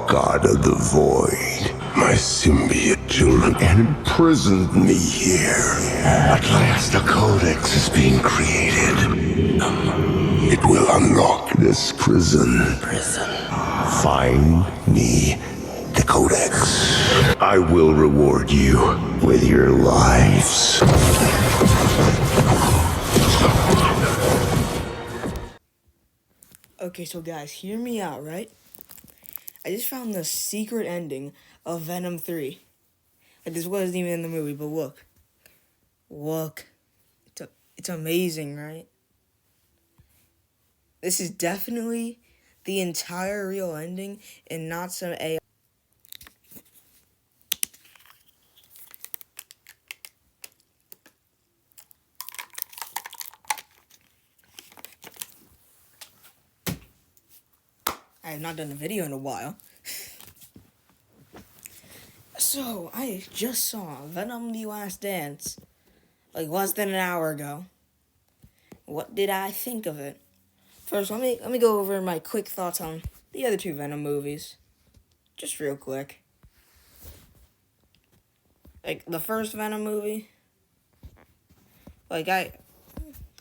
god of the void. My symbiote children imprisoned me here. At last, a codex is being created. It will unlock this prison. Find me the codex. I will reward you with your lives. Okay, so guys, hear me out, right? I just found the secret ending of Venom 3. Like, this wasn't even in the movie, but look. Look. It's amazing, right? This is definitely the entire real ending and not some AI. I have not done a video in a while. So, I just saw Venom The Last Dance, like less than an hour ago. What did I think of it? First, let me go over my quick thoughts on the other two Venom movies. Just real quick. Like, the first Venom movie,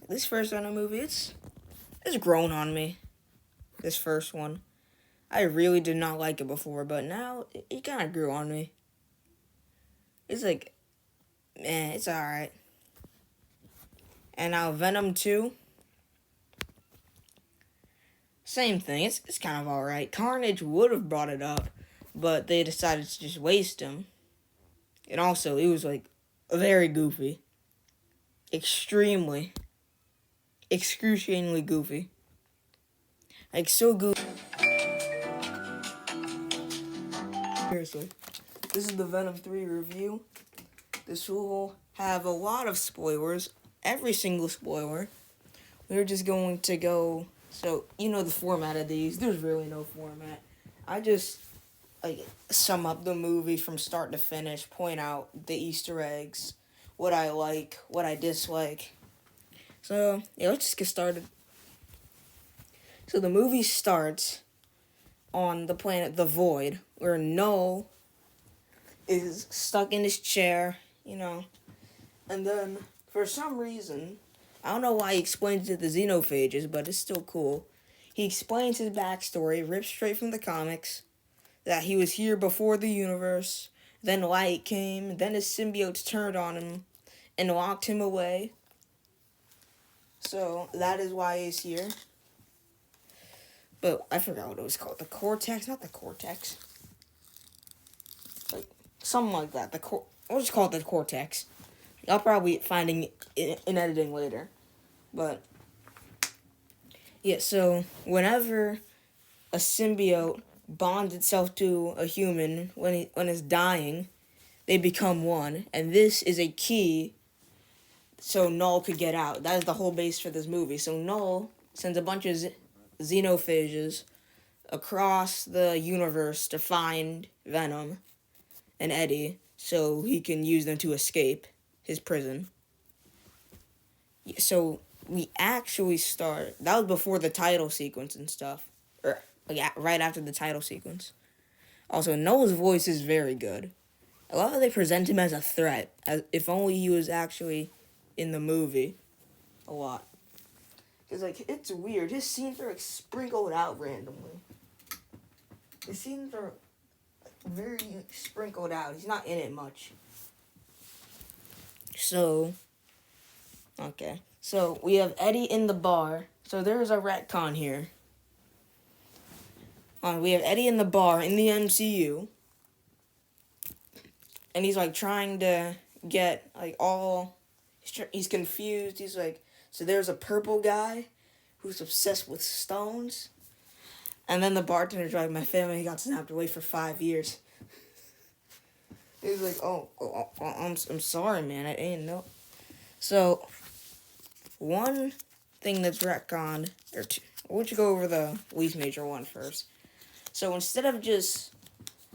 this first Venom movie, it's grown on me. This first one. I really did not like it before, but now it kind of grew on me. It's like, man, it's alright. And now Venom 2, same thing. It's kind of alright. Carnage would have brought it up, but they decided to just waste him. And also, it was like very goofy. Excruciatingly goofy. Like, so goofy. Seriously. This is the Venom 3 review. This will have a lot of spoilers. Every single spoiler. We're just going to go... So, you know the format of these. There's really no format. I just, sum up the movie from start to finish. Point out the Easter eggs. What I like. What I dislike. So, yeah, let's just get started. So, the movie starts on the planet The Void, where Knull is stuck in his chair, and then, for some reason, I don't know why he explains it to the Xenophages, but it's still cool. He explains his backstory, ripped straight from the comics, that he was here before the universe, then light came, then his symbiotes turned on him, and locked him away. So, that is why he's here. But I forgot what it was called. The Cortex? Not the Cortex. Like, something like that. I'll just call it the Cortex. I'll probably find it in editing later. But, yeah, so whenever a symbiote bonds itself to a human when it's dying, they become one. And this is a key so Knull could get out. That is the whole base for this movie. So Knull sends a bunch of Xenophages across the universe to find Venom and Eddie so he can use them to escape his prison. So we actually start... That was before the title sequence and stuff. Right after the title sequence. Also, Knull's voice is very good. I love how they present him as a threat. As if only he was actually in the movie. A lot. Because, it's weird. His scenes are, sprinkled out randomly. His scenes are very sprinkled out. He's not in it much. So, okay. So, we have Eddie in the bar. So, there's a retcon here. We have Eddie in the bar in the MCU. And he's, trying to get, he's confused. He's so there's a purple guy who's obsessed with stones. And then the bartender's like, my family got snapped away for 5 years. He's like, I'm sorry, man. I didn't know. So, one thing that's retconned, we'll just go over the least major one first. So, instead of just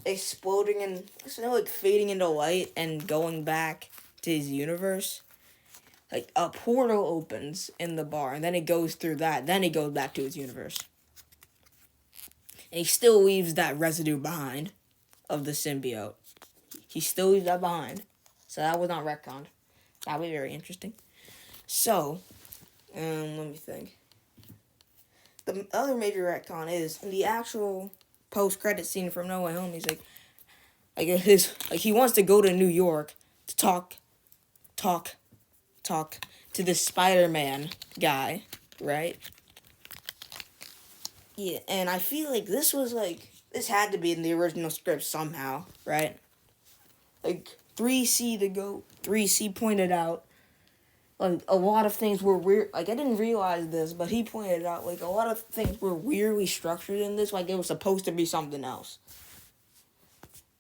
exploding and, fading into light and going back to his universe, a portal opens in the bar, and then it goes through that. Then he goes back to his universe. And he still leaves that residue behind of the symbiote. He still leaves that behind. So that was not retconned. That would be very interesting. So, let me think. The other major retcon is in the actual post-credit scene from No Way Home. He's he wants to go to New York to talk to this Spider-Man guy, right? Yeah, and I feel like this had to be in the original script somehow, right? Like 3C pointed out, like, a lot of things were weird. Like, I didn't realize this, but he pointed out, like, a lot of things were weirdly structured in this, like it was supposed to be something else.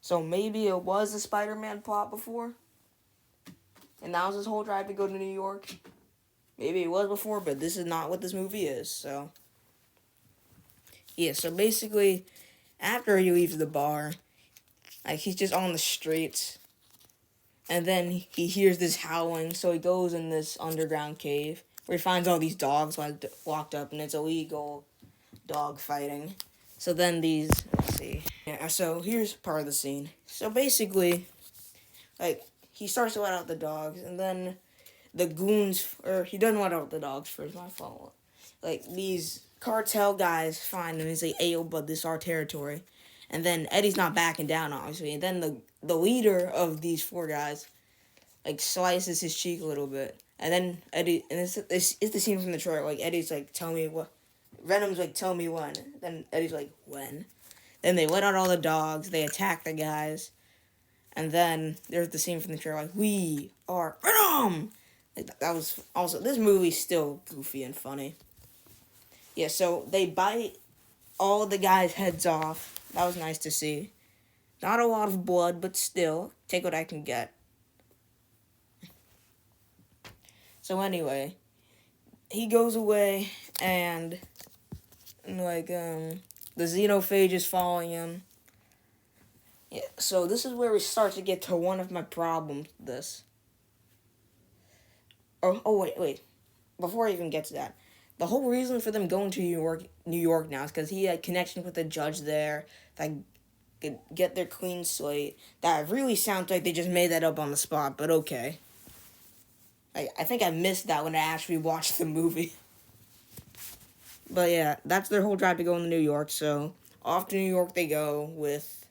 So maybe it was a Spider-Man plot before, and that was his whole drive to go to New York. Maybe it was before, but this is not what this movie is, so. Yeah, so basically, after he leaves the bar, like, he's just on the streets, and then he hears this howling, so he goes in this underground cave, where he finds all these dogs, like, locked up, and it's illegal dog fighting. So then let's see. Yeah, so here's part of the scene. So basically, like, he starts to let out the dogs, and then the goons, or he doesn't let out the dogs first, my fault. Like, these cartel guys find him and say, "Hey, yo, bud, this is our territory." And then Eddie's not backing down, obviously. And then the leader of these four guys, like, slices his cheek a little bit. And then Eddie, and this is the scene from the trailer, like, Eddie's like, "Tell me what," Venom's like, "Tell me when." Then Eddie's like, "When?" Then they let out all the dogs, they attack the guys. And then there's the scene from the trailer, like, "We are Venom!" Like, that was also, this movie's still goofy and funny. Yeah, so they bite all the guys' heads off. That was nice to see. Not a lot of blood, but still, take what I can get. So anyway, he goes away, and like, the Xenophages following him. Yeah, so this is where we start to get to one of my problems with this. Oh, wait. Before I even get to that, the whole reason for them going to New York now is because he had connection with a judge there that could get their clean slate. That really sounds like they just made that up on the spot, but okay. I think I missed that when I actually watched the movie. But yeah, that's their whole drive to go into New York, so off to New York they go with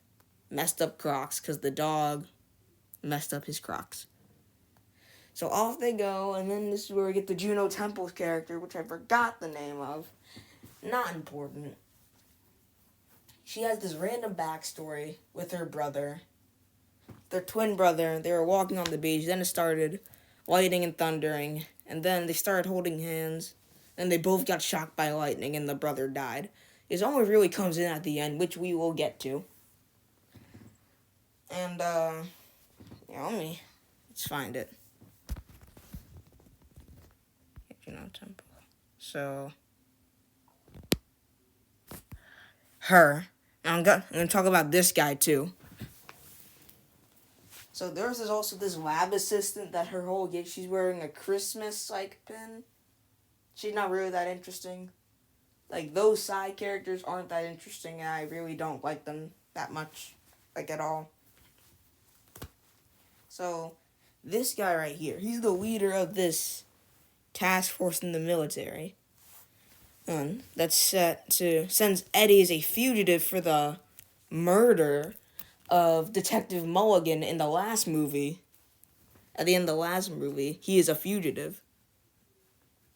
messed up Crocs, because the dog messed up his Crocs. So off they go, and then this is where we get the Juno Temple's character, which I forgot the name of. Not important. She has this random backstory with her brother. Their twin brother, they were walking on the beach, then it started lightning and thundering, and then they started holding hands, and they both got shocked by lightning, and the brother died. It only really comes in at the end, which we will get to. And, let's find it. Juno Temple. So, her. Now I'm going to talk about this guy, too. So there's also this lab assistant that her whole gig, she's wearing a Christmas, like, pin. She's not really that interesting. Like, those side characters aren't that interesting, and I really don't like them that much, like, at all. So, this guy right here, he's the leader of this task force in the military. That's set to, since Eddie is a fugitive for the murder of Detective Mulligan in the last movie, at the end of the last movie, he is a fugitive.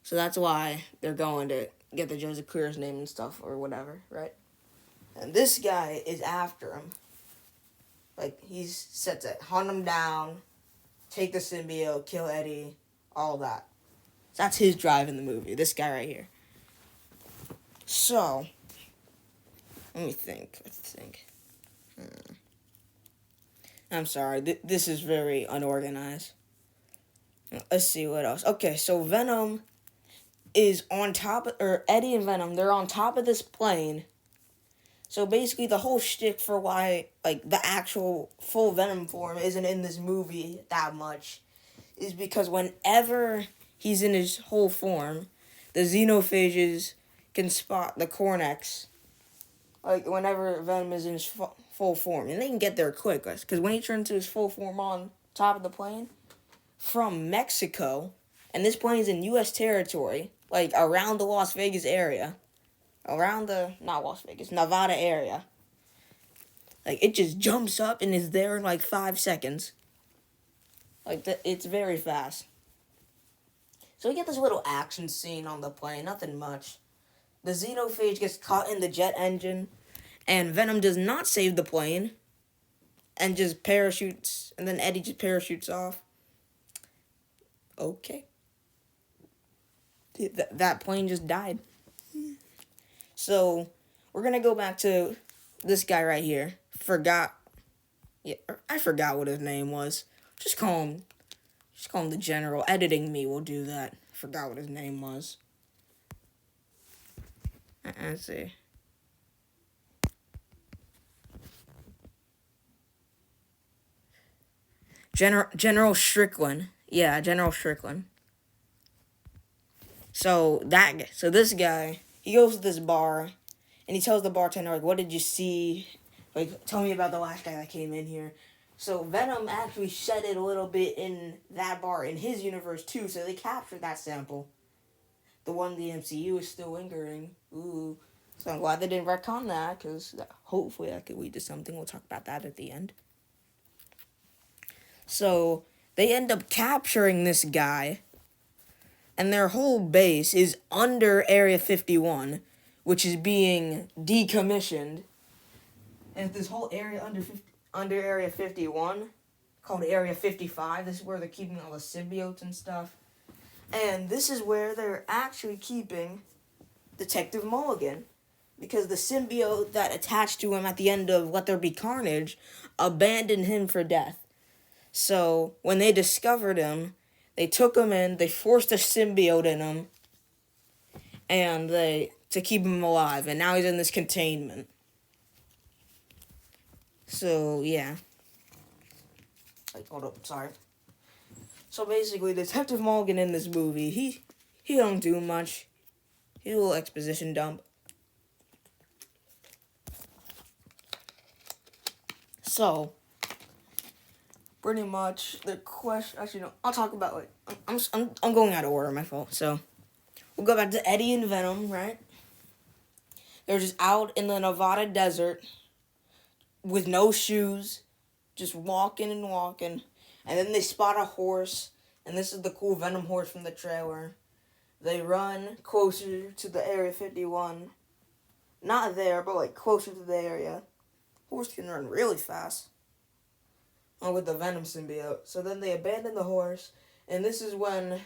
So that's why they're going to get the Joseph Clear's name and stuff, or whatever, right? And this guy is after him. Like, he's set to hunt him down, take the symbiote, kill Eddie, all that. So that's his drive in the movie, this guy right here. So, let me think. I'm sorry, this is very unorganized. Let's see what else. Okay, so Venom is on top, or Eddie and Venom, they're on top of this plane. So basically the whole shtick for why, like, the actual full Venom form isn't in this movie that much is because whenever he's in his whole form, the Xenophages can spot the Cornex, like whenever Venom is in his full form, and they can get there quick, because when he turns to his full form on top of the plane from Mexico, and this plane is in U.S. territory, like around the Las Vegas area, around the not Las Vegas, Nevada area, like it just jumps up and is there in like 5 seconds. Like it's very fast. So we get this little action scene on the plane, nothing much. The Xenophage gets caught in the jet engine, and Venom does not save the plane, and just parachutes, and then Eddie just parachutes off. Okay. That plane just died. So, we're gonna go back to this guy right here. I forgot what his name was. Just call him the General. Editing me will do that. Forgot what his name was. Let's see. General Strickland. Yeah, General Strickland. So this guy, he goes to this bar, and he tells the bartender, like, what did you see? Like, tell me about the last guy that came in here. So Venom actually shed it a little bit in that bar in his universe too, so they captured that sample. The one in the MCU is still lingering. Ooh. So I'm glad they didn't retcon that, because hopefully that could lead to something. We'll talk about that at the end. So they end up capturing this guy, and their whole base is under Area 51, which is being decommissioned. And this whole area under Area 51, called Area 55, this is where they're keeping all the symbiotes and stuff. And this is where they're actually keeping Detective Mulligan, because the symbiote that attached to him at the end of Let There Be Carnage abandoned him for death. So when they discovered him, they took him in, they forced a symbiote in him, and to keep him alive, and now he's in this containment. So yeah. Hold up, sorry. So basically, Detective Mulligan in this movie, he don't do much. He's a little exposition dump. So, pretty much the question. Actually, no. I'll talk about it. I'm going out of order. My fault. So, we'll go back to Eddie and Venom. Right? They're just out in the Nevada desert with no shoes, just walking and walking, and then they spot a horse, and this is the cool Venom horse from the trailer. They run closer to the Area 51. Not there, but like closer to the area. Horse can run really fast. With the Venom symbiote. So then they abandon the horse, and this is when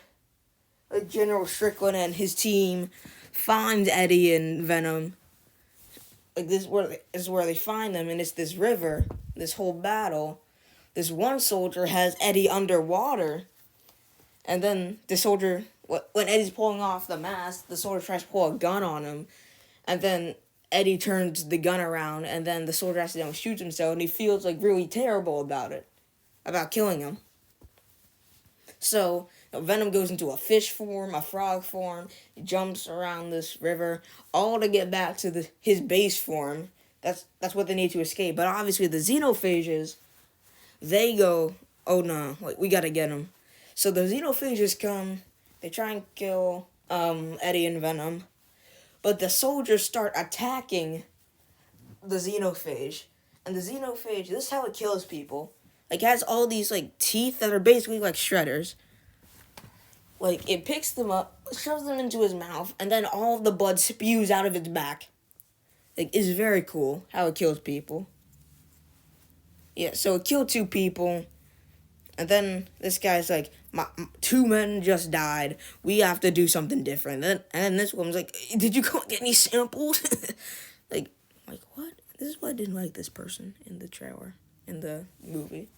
General Strickland and his team find Eddie and Venom. Like this is where they find them, and it's this river, this whole battle. This one soldier has Eddie underwater, and then the soldier, when Eddie's pulling off the mask, the soldier tries to pull a gun on him, and then Eddie turns the gun around, and then the soldier accidentally shoots himself, and he feels like really terrible about it, about killing him. So Venom goes into a fish form, a frog form, he jumps around this river, all to get back to his base form. That's what they need to escape. But obviously the Xenophages, they go, oh no, we gotta get him. So the Xenophages come, they try and kill Eddie and Venom, but the soldiers start attacking the Xenophage. And the Xenophage, this is how it kills people. Like, it has all these, teeth that are basically like shredders. It picks them up, shoves them into his mouth, and then all of the blood spews out of its back. It's very cool how it kills people. Yeah, so it killed 2 people, and then this guy's like, 2 men just died. We have to do something different. And then this woman's like, did you go get any samples? like, what? This is why I didn't like this person in the trailer, in the movie.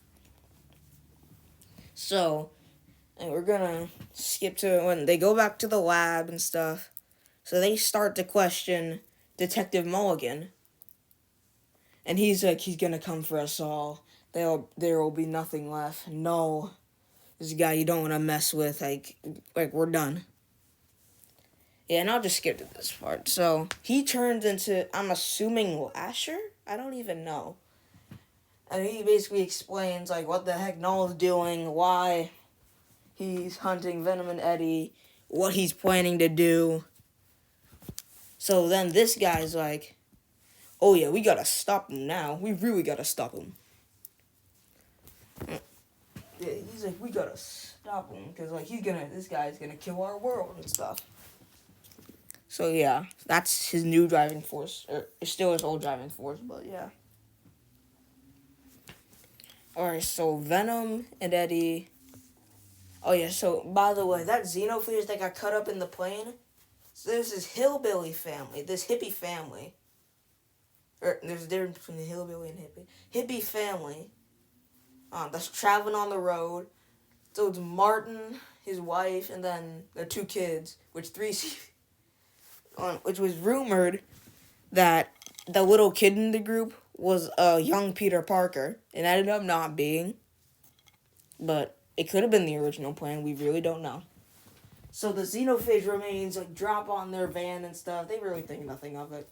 So, and we're gonna skip to when they go back to the lab and stuff. So they start to question Detective Mulligan. And he's like, he's gonna come for us all. There will be nothing left. No. This guy you don't want to mess with. Like we're done. Yeah, and I'll just skip to this part. So he turns into, I'm assuming, Lasher? I don't even know. And he basically explains, like, what the heck Knull's doing, why he's hunting Venom and Eddie, what he's planning to do. So then this guy's like, oh yeah, we gotta stop him now. We really gotta stop him. Yeah, he's like, we gotta stop him, because, like, this guy's gonna kill our world and stuff. So yeah, that's his new driving force. Or it's still his old driving force, but yeah. Alright, so Venom and Eddie. Oh yeah, so by the way, that Xenophage that got cut up in the plane, so there's this hillbilly family, this hippie family. Or there's a difference between the hillbilly and hippie. Hippie family that's traveling on the road. So it's Martin, his wife, and then their 2 kids, which was rumored that the little kid in the group was a young Peter Parker. It ended up not being. But it could have been the original plan. We really don't know. So the Xenophage remains, like, drop on their van and stuff. They really think nothing of it.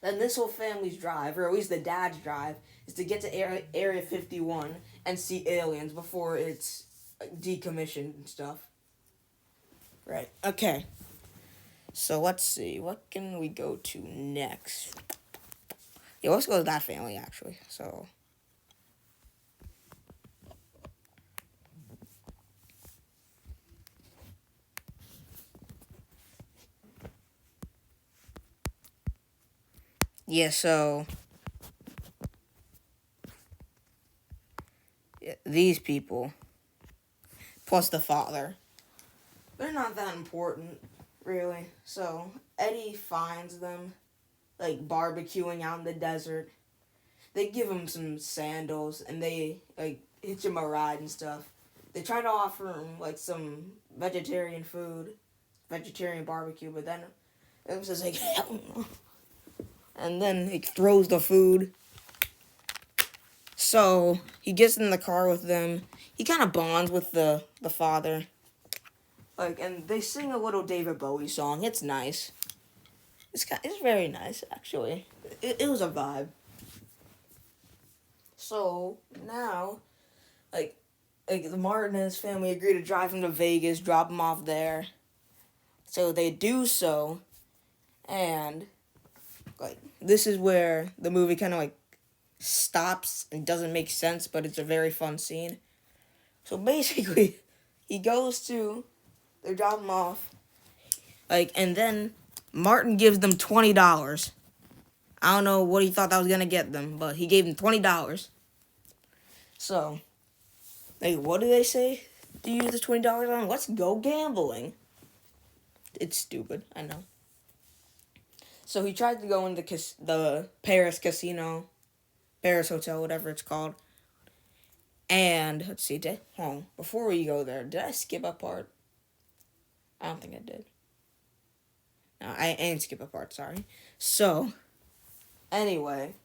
Then this whole family's drive, or at least the dad's drive, is to get to Area 51 and see aliens before it's decommissioned and stuff. Right. Okay. So let's see. What can we go to next? Yeah, let's go to that family, actually. So... yeah, so... yeah, these people, plus the father, they're not that important, really. So Eddie finds them, like, barbecuing out in the desert. They give him some sandals, and they, like, hitch him a ride and stuff. They try to offer him, like, some vegetarian food, vegetarian barbecue, but then it was just like, hell no. And then he throws the food. So he gets in the car with them. He kind of bonds with the father. Like, and they sing a little David Bowie song. It's nice. It's very nice, actually. It was a vibe. So now, like the Martin and his family agree to drive him to Vegas, drop him off there. So they do so, and, like, this is where the movie kind of, like, stops and doesn't make sense, but it's a very fun scene. So basically, they drop him off, like, and then Martin gives them $20. I don't know what he thought that was gonna get them, but he gave them $20. So, like, what do they say to use the $20 on? Let's go gambling. It's stupid, I know. So he tried to go into the Paris casino, Paris Hotel, whatever it's called. And, let's see, before we go there, did I skip a part? I don't think I did. No, I didn't skip a part, sorry. So, anyway,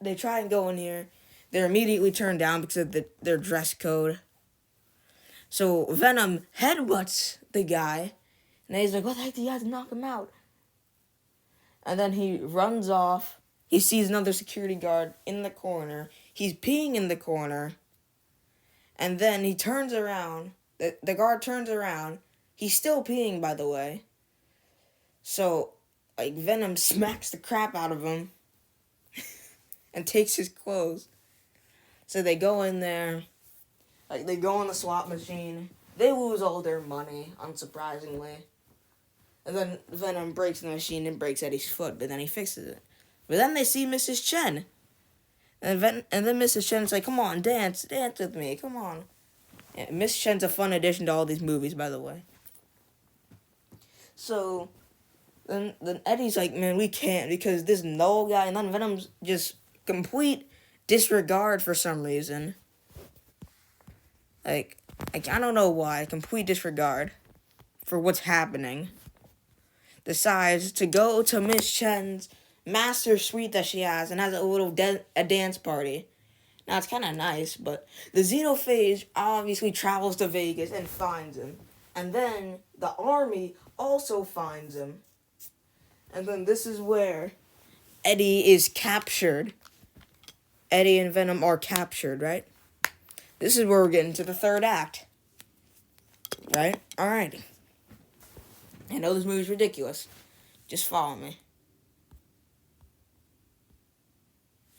they try and go in here. They're immediately turned down because of their dress code. So, Venom headbutts the guy, and he's like, what the heck, do you have to knock him out? And then he runs off. He sees another security guard in the corner. He's peeing in the corner. And then he turns around. The guard turns around. He's still peeing, by the way. So, like, Venom smacks the crap out of him and takes his clothes. So they go in there. Like, they go on the slot machine. They lose all their money, unsurprisingly. And then Venom breaks the machine and breaks Eddie's foot, but then he fixes it. But then they see Mrs. Chen. And then Mrs. Chen's like, come on, dance with me, come on. Yeah, Mrs. Chen's a fun addition to all these movies, by the way. So, then Eddie's like, man, we can't, because this Knull guy, and then Venom's just complete disregard for some reason. Like, I don't know why, complete disregard for what's happening. Decides to go to Miss Chen's master suite that she has and has a little dance party. Now, it's kind of nice, but the Xenophage obviously travels to Vegas and finds him. And then the army also finds him. And then this is where Eddie is captured. Eddie and Venom are captured, right? This is where we're getting to the third act. Right? Alrighty. I know this movie's ridiculous. Just follow me.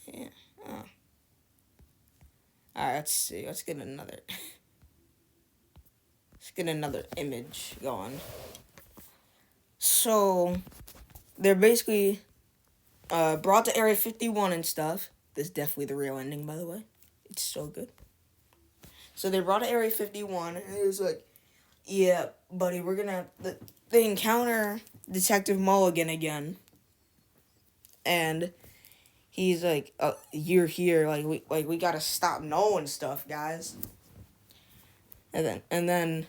Yeah. Oh. Alright, let's see. Let's get another image going. So, they're basically brought to Area 51 and stuff. This is definitely the real ending, by the way. It's so good. So they brought to Area 51, and it was like, yeah, buddy, we're gonna... They encounter Detective Mulligan again. And he's like, you're here, we gotta stop knowing stuff, guys. And then,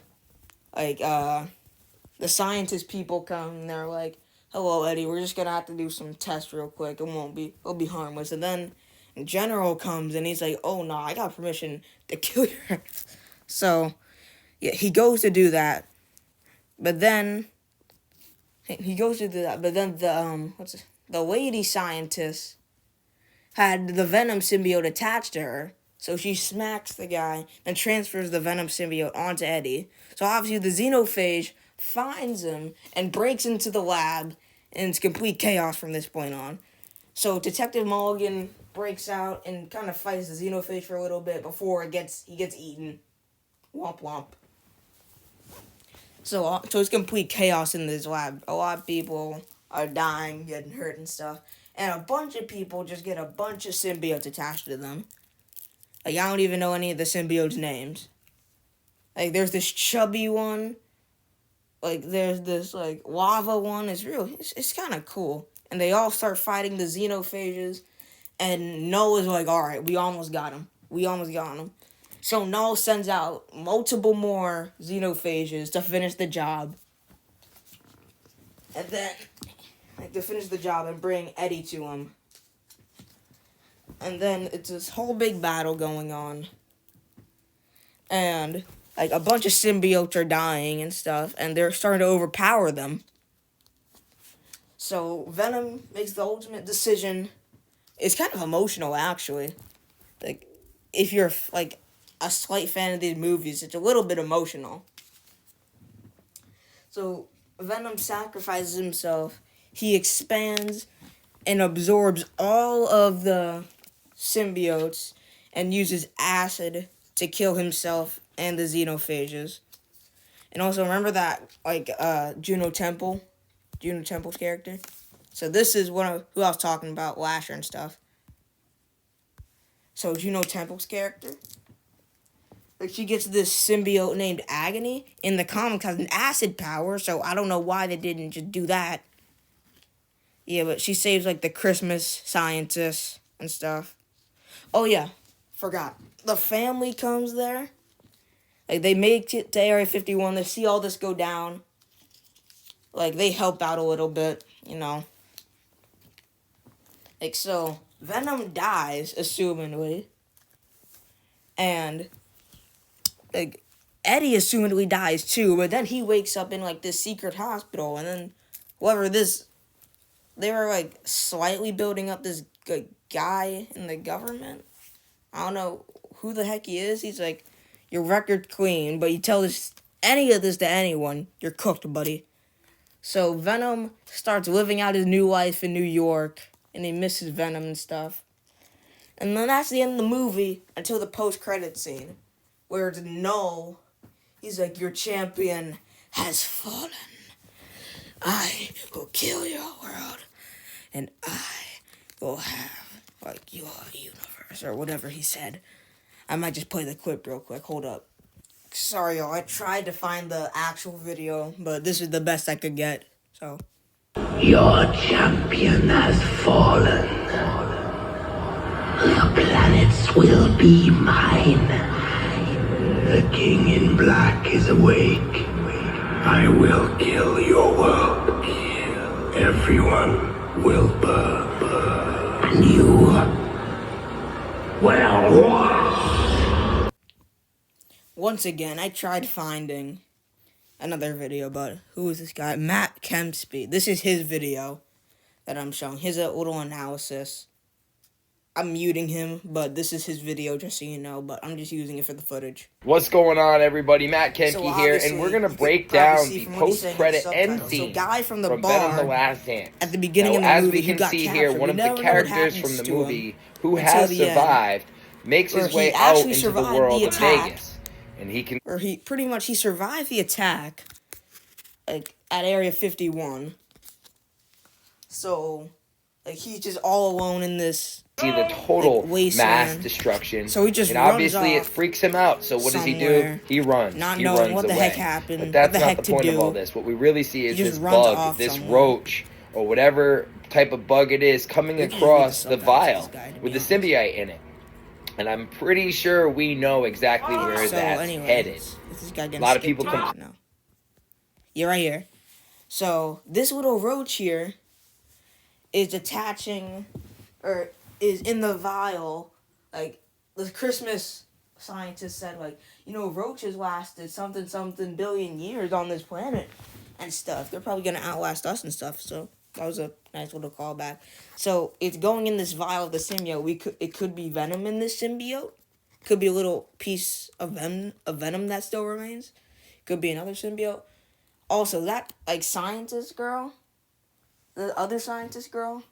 the scientist people come, and they're like, hello, Eddie, we're just gonna have to do some tests real quick. It'll be harmless. And then General comes, and he's like, oh, no, I got permission to kill your... So, yeah, he goes to do that. But then... the lady scientist had the Venom symbiote attached to her. So she smacks the guy and transfers the Venom symbiote onto Eddie. So obviously the Xenophage finds him and breaks into the lab, and it's complete chaos from this point on. So Detective Mulligan breaks out and kind of fights the Xenophage for a little bit before he gets eaten. Womp womp. So it's complete chaos in this lab. A lot of people are dying, getting hurt and stuff. And a bunch of people just get a bunch of symbiotes attached to them. I don't even know any of the symbiotes' names. There's this chubby one. There's this, lava one. It's kind of cool. And they all start fighting the Xenophages. And Knull is like, alright, we almost got him. So Knull sends out multiple more Xenophages to finish the job. And then, to finish the job and bring Eddie to him. And then it's this whole big battle going on. And, a bunch of symbiotes are dying and stuff. And they're starting to overpower them. So Venom makes the ultimate decision. It's kind of emotional, actually. If you're, a slight fan of these movies, it's a little bit emotional. So Venom sacrifices himself. He expands and absorbs all of the symbiotes and uses acid to kill himself and the Xenophages. And also remember that Juno Temple's character. So this is who I was talking about, Lasher and stuff. So Juno Temple's character, she gets this symbiote named Agony. In the comics, has an acid power, so I don't know why they didn't just do that. Yeah, but she saves, the Christmas scientists and stuff. Oh, yeah, forgot. The family comes there. They make it to Area 51. They see all this go down. They help out a little bit, So, Venom dies, assumedly. And... Eddie assumedly dies too, but then he wakes up in this secret hospital, and then they were slightly building up this guy in the government. I don't know who the heck he is. He's your record clean, but you tell any of this to anyone, you're cooked, buddy. So Venom starts living out his new life in New York, and he misses Venom and stuff. And then that's the end of the movie until the post-credit scene. Where it's Knull, he's your champion has fallen. I will kill your world, and I will have, your universe, or whatever he said. I might just play the clip real quick, hold up. Sorry, y'all, I tried to find the actual video, but this is the best I could get, so. Your champion has fallen. The planets will be mine. The king in black is awake. I will kill your world. Everyone will burn. And you... well... Once again, I tried finding another video, but who is this guy? Matt Kempsby. This is his video that I'm showing. Here's a little analysis. I'm muting him, but this is his video, just so you know, but I'm just using it for the footage. What's going on, everybody? Matt Kempke So here, and we're going to break down the post-credit end scene guy from the from bar Venom the Last Dance. at the beginning now, of the movie, as we can see here, one of the characters from the movie who has survived makes his way out into the world of Vegas. And he survived the attack, like, at Area 51. So, like, he's just all alone in this... see the total mass destruction. So he just runs obviously it freaks him out. So what does he do? He runs. Not he knowing runs what the away. heck happened. But that's what the not heck the point to of do. all this. What we really see is this runs bug, this roach, or whatever type of bug it is, coming across the vial with the symbiote in it. And I'm pretty sure we know exactly where that's headed. A lot of people come. No. You're right here. So this little roach here is attaching, or is in the vial. Like, the Christmas scientist said, like, you know, roaches lasted something billion years on this planet and stuff. They're probably gonna outlast us and stuff. So that was a nice little callback. So it's going in this vial of the symbiote. It could be venom in this symbiote. Could be a little piece of venom that still remains. Could be another symbiote. Also, that, like, scientist girl, the other scientist girl,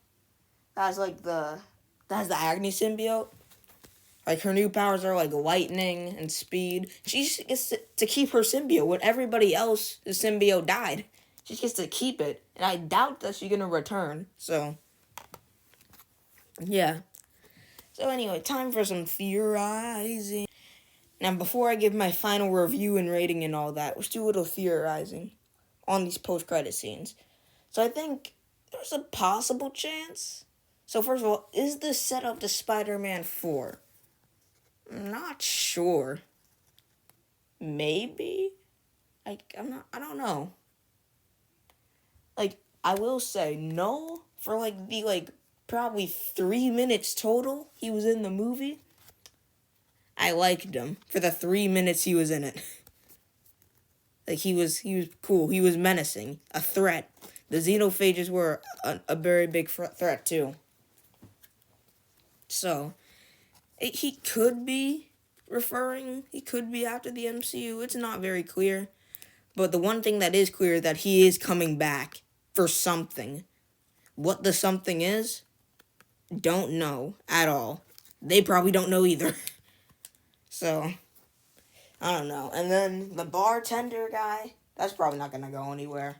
that's the Agni symbiote. Like, her new powers are, like, lightning and speed. She gets to keep her symbiote when everybody else, the symbiote, died. She gets to keep it. And I doubt that she's gonna return. So, yeah. So, anyway, time for some theorizing. Now, before I give my final review and rating and all that, let's do a little theorizing on these post-credit scenes. So, I think there's a possible chance. So, first of all, is this set up to Spider-Man 4? Not sure. Maybe? I don't know. Like, I will say, no, for, like, the, like, probably 3 minutes total he was in the movie, I liked him for the 3 minutes he was in it. Like, he was cool. He was menacing. A threat. The Xenophages were a very big threat, too. So, he could be after the MCU. It's not very clear. But the one thing that is clear is that he is coming back for something. What the something is, don't know at all. They probably don't know either. So, I don't know. And then the bartender guy, that's probably not going to go anywhere.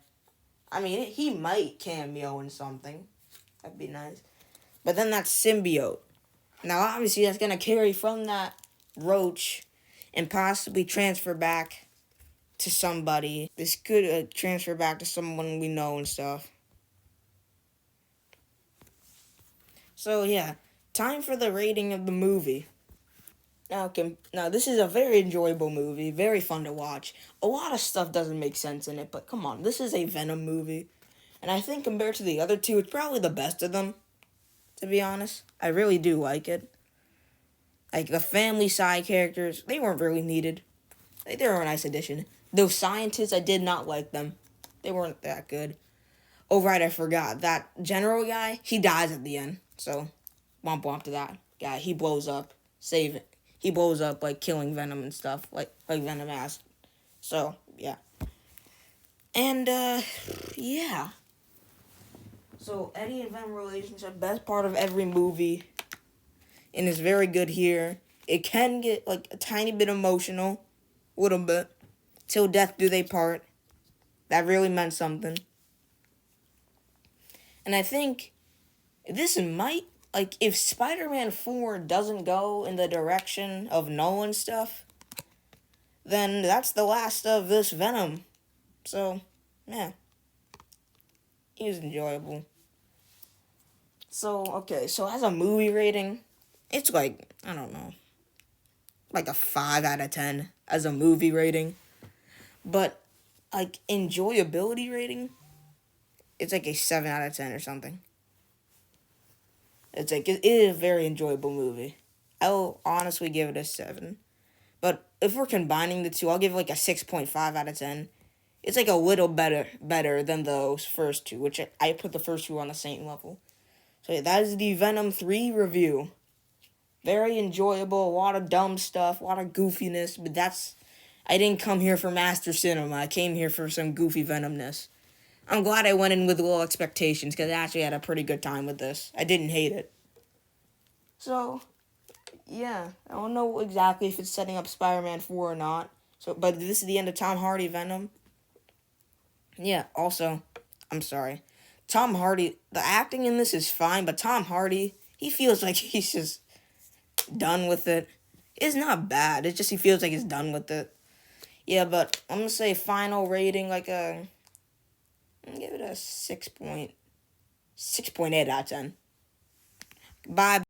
I mean, he might cameo in something. That'd be nice. But then that symbiote. Now, obviously, that's going to carry from that roach and possibly transfer back to somebody. This could transfer back to someone we know and stuff. So, yeah. Time for the rating of the movie. Now, this is a very enjoyable movie. Very fun to watch. A lot of stuff doesn't make sense in it, but come on. This is a Venom movie. And I think compared to the other two, it's probably the best of them. To be honest, I really do like it. Like, the family side characters, they weren't really needed. They were a nice addition. Those scientists, I did not like them. They weren't that good. Oh, right, I forgot. That general guy, he dies at the end. So, womp womp to that guy. He blows up. Save it. He blows up, like, killing Venom and stuff. Like Venom asked. So, yeah. And, yeah. So, Eddie and Venom relationship, best part of every movie. And it's very good here. It can get, like, a tiny bit emotional. A little bit. Till death do they part. That really meant something. And I think this might, like, if Spider-Man 4 doesn't go in the direction of Knull and stuff, then that's the last of this Venom. So, yeah. He was enjoyable. So, okay, so as a movie rating, it's like, I don't know, like a 5 out of 10 as a movie rating. But, like, enjoyability rating, it's like a 7 out of 10 or something. It's like, it is a very enjoyable movie. I'll honestly give it a 7. But if we're combining the two, I'll give it like a 6.5 out of 10. It's like a little better than those first two, which I put the first two on the same level. So yeah, that is the Venom 3 review. Very enjoyable, a lot of dumb stuff, a lot of goofiness, but I didn't come here for Master Cinema. I came here for some goofy Venomness. I'm glad I went in with low expectations, because I actually had a pretty good time with this. I didn't hate it. So, yeah, I don't know exactly if it's setting up Spider-Man 4 or not. But this is the end of Tom Hardy Venom. Yeah, also, I'm sorry. Tom Hardy, the acting in this is fine, but Tom Hardy, he feels like he's just done with it. It's not bad, it's just he feels like he's done with it. Yeah, but I'm gonna say final rating, I'm gonna give it a 6.8 out of 10. Bye.